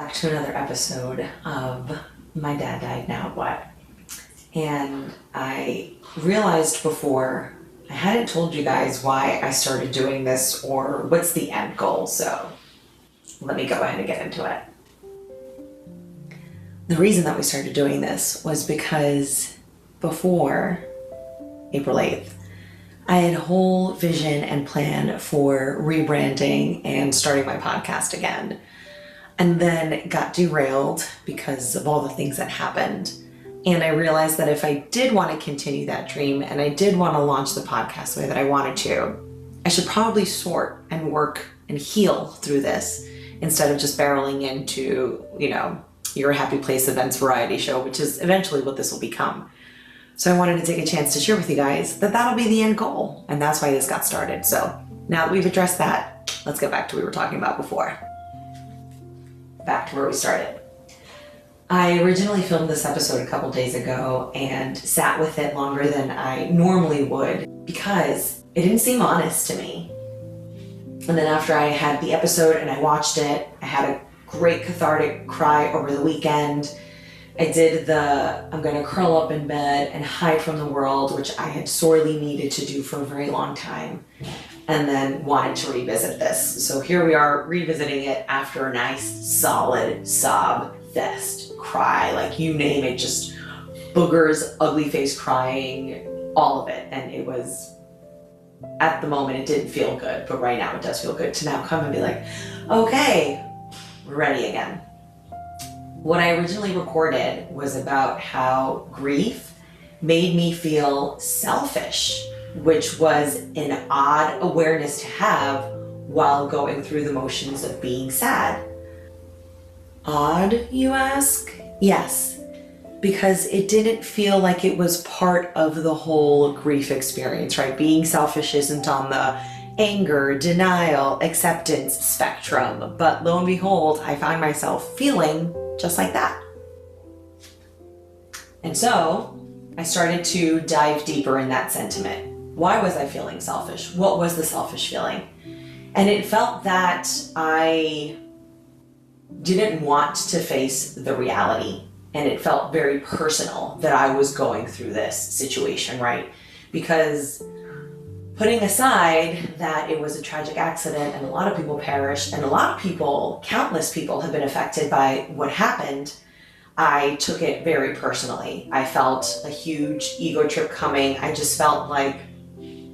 back to another episode of My Dad Died, Now What? And I realized before I hadn't told you guys why I started doing this or what's the end goal, so let me go ahead and get into it. The reason that we started doing this was because before April 8th, I had a whole vision and plan for rebranding and starting my podcast again. And then got derailed because of all the things that happened. And I realized that if I did want to continue that dream and I did want to launch the podcast the way that I wanted to, I should probably sort and work and heal through this instead of just barreling into, your Happy Place Events variety show, which is eventually what this will become. So I wanted to take a chance to share with you guys that that'll be the end goal. And that's why this got started. So now that we've addressed that, let's get back to what we were talking about before. Back to where we started. I originally filmed this episode a couple days ago and sat with it longer than I normally would because it didn't seem honest to me. And then after I had the episode and I watched it, I had a great cathartic cry over the weekend. I did I'm gonna curl up in bed and hide from the world, which I had sorely needed to do for a very long time. And then wanted to revisit this. So here we are revisiting it after a nice solid sob fest, cry, like you name it, just boogers, ugly face crying, all of it. And it was, at the moment it didn't feel good, but right now it does feel good to now come and be like, okay, we're ready again. What I originally recorded was about how grief made me feel selfish, which was an odd awareness to have while going through the motions of being sad. Odd, you ask? Yes, because it didn't feel like it was part of the whole grief experience, right? Being selfish isn't on the anger, denial, acceptance spectrum, but lo and behold, I find myself feeling just like that. And so I started to dive deeper in that sentiment. Why was I feeling selfish? What was the selfish feeling? And it felt that I didn't want to face the reality. And it felt very personal that I was going through this situation, right? Because putting aside that it was a tragic accident and a lot of people perished and a lot of people, countless people have been affected by what happened, I took it very personally. I felt a huge ego trip coming. I just felt like,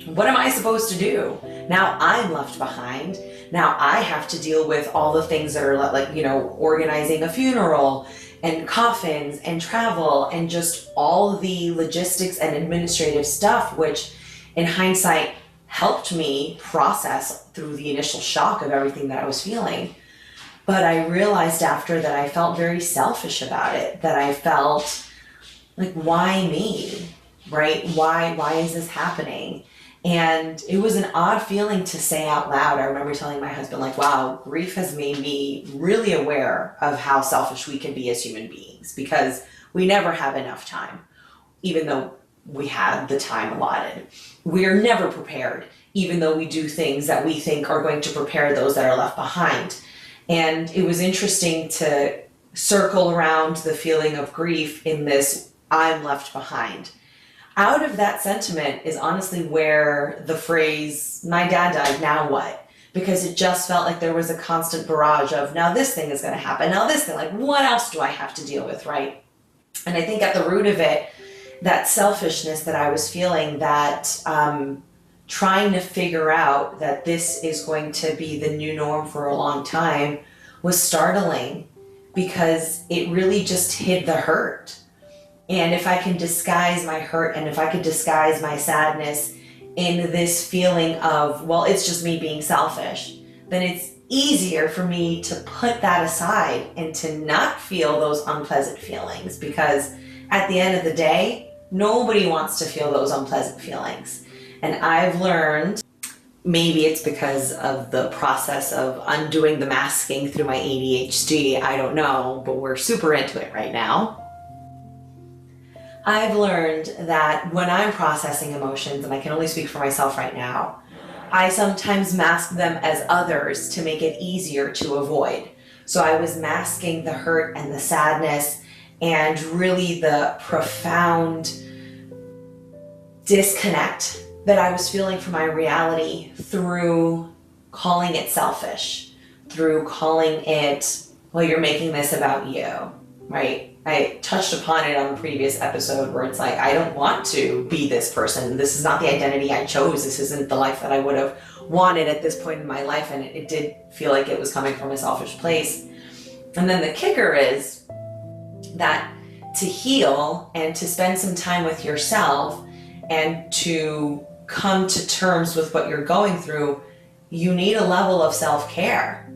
what am I supposed to do? Now I'm left behind. Now I have to deal with all the things that are like, organizing a funeral and coffins and travel and just all the logistics and administrative stuff, which in hindsight helped me process through the initial shock of everything that I was feeling. But I realized after that I felt very selfish about it, that I felt like, why me, right? Why is this happening? And it was an odd feeling to say out loud. I remember telling my husband, like, wow, grief has made me really aware of how selfish we can be as human beings because we never have enough time, even though we had the time allotted. We are never prepared, even though we do things that we think are going to prepare those that are left behind. And it was interesting to circle around the feeling of grief in this, I'm left behind. Out of that sentiment is honestly where the phrase, my dad died, now what? Because it just felt like there was a constant barrage of, now this thing is going to happen, now this thing, like what else do I have to deal with, right? And I think at the root of it, that selfishness that I was feeling, that trying to figure out that this is going to be the new norm for a long time was startling because it really just hid the hurt. And if I can disguise my hurt and if I could disguise my sadness in this feeling of, well, it's just me being selfish, then it's easier for me to put that aside and to not feel those unpleasant feelings because at the end of the day, nobody wants to feel those unpleasant feelings. And I've learned, maybe it's because of the process of undoing the masking through my ADHD, I don't know, but we're super into it right now. I've learned that when I'm processing emotions, and I can only speak for myself right now, I sometimes mask them as others to make it easier to avoid. So I was masking the hurt and the sadness and really the profound disconnect that I was feeling from my reality through calling it selfish, through calling it, well, you're making this about you, right? I touched upon it on a previous episode where it's like, I don't want to be this person. This is not the identity I chose. This isn't the life that I would have wanted at this point in my life. And it did feel like it was coming from a selfish place. And then the kicker is that to heal and to spend some time with yourself and to come to terms with what you're going through, you need a level of self-care,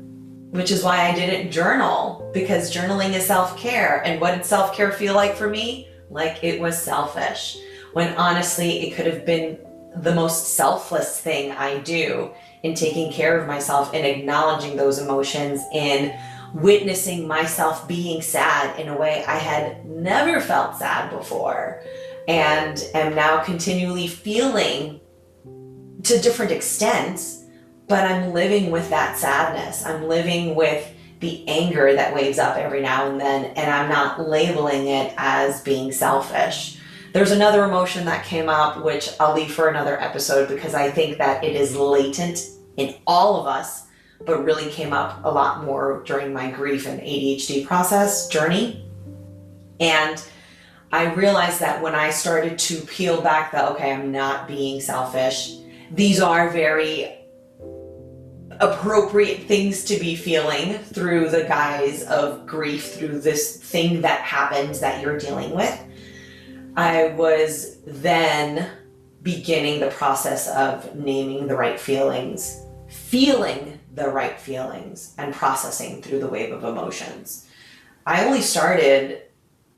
which is why I didn't journal, because journaling is self-care. And what did self-care feel like for me? Like it was selfish, when honestly it could have been the most selfless thing I do in taking care of myself, in acknowledging those emotions, in witnessing myself being sad in a way I had never felt sad before, and am now continually feeling to different extents, but I'm living with that sadness. I'm living with the anger that waves up every now and then, and I'm not labeling it as being selfish. There's another emotion that came up, which I'll leave for another episode, because I think that it is latent in all of us, but really came up a lot more during my grief and ADHD process journey. And I realized that when I started to peel back the, okay, I'm not being selfish, these are very appropriate things to be feeling through the guise of grief, through this thing that happens that you're dealing with. I was then beginning the process of naming the right feelings, feeling the right feelings, and processing through the wave of emotions. I only started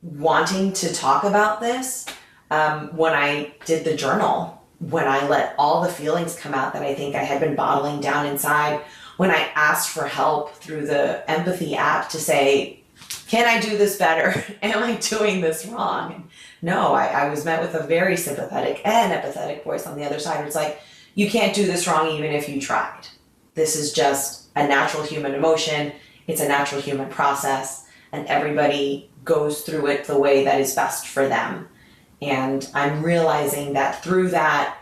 wanting to talk about this when I did the journal, when I let all the feelings come out that I think I had been bottling down inside, when I asked for help through the empathy app to say, can I do this better? Am I doing this wrong? No, I was met with a very sympathetic and empathetic voice on the other side. It's like, you can't do this wrong even if you tried. This is just a natural human emotion. It's a natural human process, and everybody goes through it the way that is best for them. And I'm realizing that through that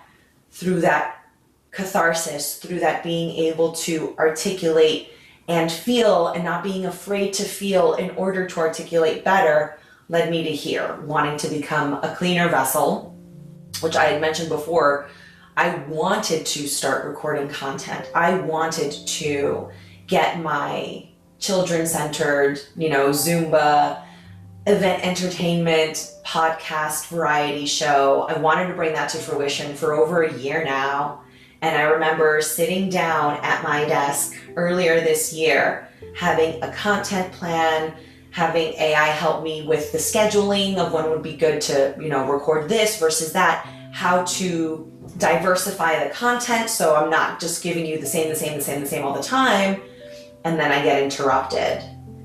catharsis, through that being able to articulate and feel, and not being afraid to feel in order to articulate better, led me to here, wanting to become a cleaner vessel, which I had mentioned before. I wanted to start recording content. I wanted to get my children-centered, Zumba, event entertainment, podcast, variety show. I wanted to bring that to fruition for over a year now. And I remember sitting down at my desk earlier this year, having a content plan, having AI help me with the scheduling of when would be good to, record this versus that, how to diversify the content so I'm not just giving you the same all the time. And then I get interrupted.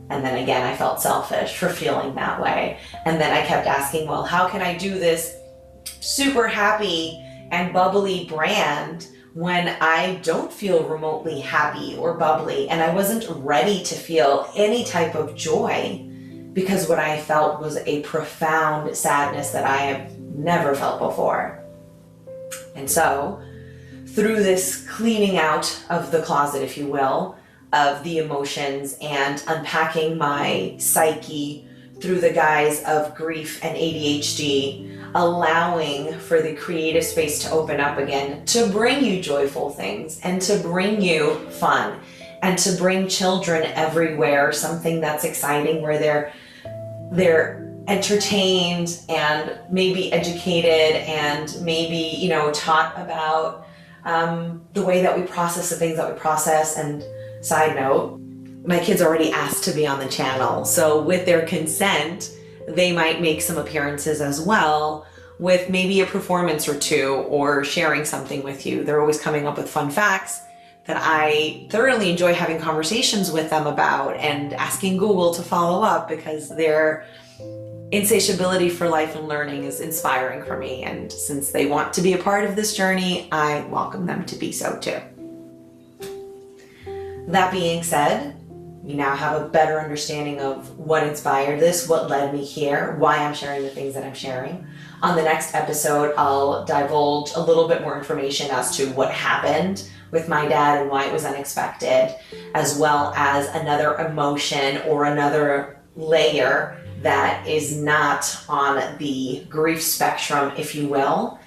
And then again, I felt selfish for feeling that way. And then I kept asking, well, how can I do this super happy and bubbly brand when I don't feel remotely happy or bubbly? And I wasn't ready to feel any type of joy, because what I felt was a profound sadness that I have never felt before. And so through this cleaning out of the closet, if you will, of the emotions and unpacking my psyche through the guise of grief and ADHD, allowing for the creative space to open up again, to bring you joyful things and to bring you fun and to bring children everywhere something that's exciting, where they're entertained and maybe educated and maybe, taught about the way that we process the things that we process. And side note, my kids already asked to be on the channel, so with their consent, they might make some appearances as well, with maybe a performance or two, or sharing something with you. They're always coming up with fun facts that I thoroughly enjoy having conversations with them about, and asking Google to follow up, because their insatiability for life and learning is inspiring for me. And since they want to be a part of this journey, I welcome them to be so too. That being said, You now have a better understanding of what inspired this, what led me here, why I'm sharing the things that I'm sharing. On the next episode, I'll divulge a little bit more information as to what happened with my dad and why it was unexpected, as well as another emotion or another layer that is not on the grief spectrum, if you will.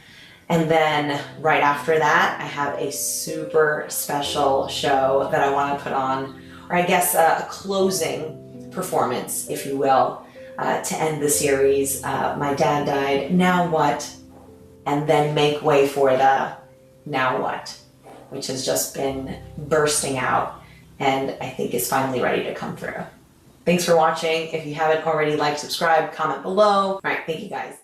And then right after that, I have a super special show that I want to put on, or I guess a closing performance, if you will, to end the series. My dad died, now what? And then make way for the now what, which has just been bursting out and I think is finally ready to come through. Thanks for watching. If you haven't already, like, subscribe, comment below. All right, thank you guys.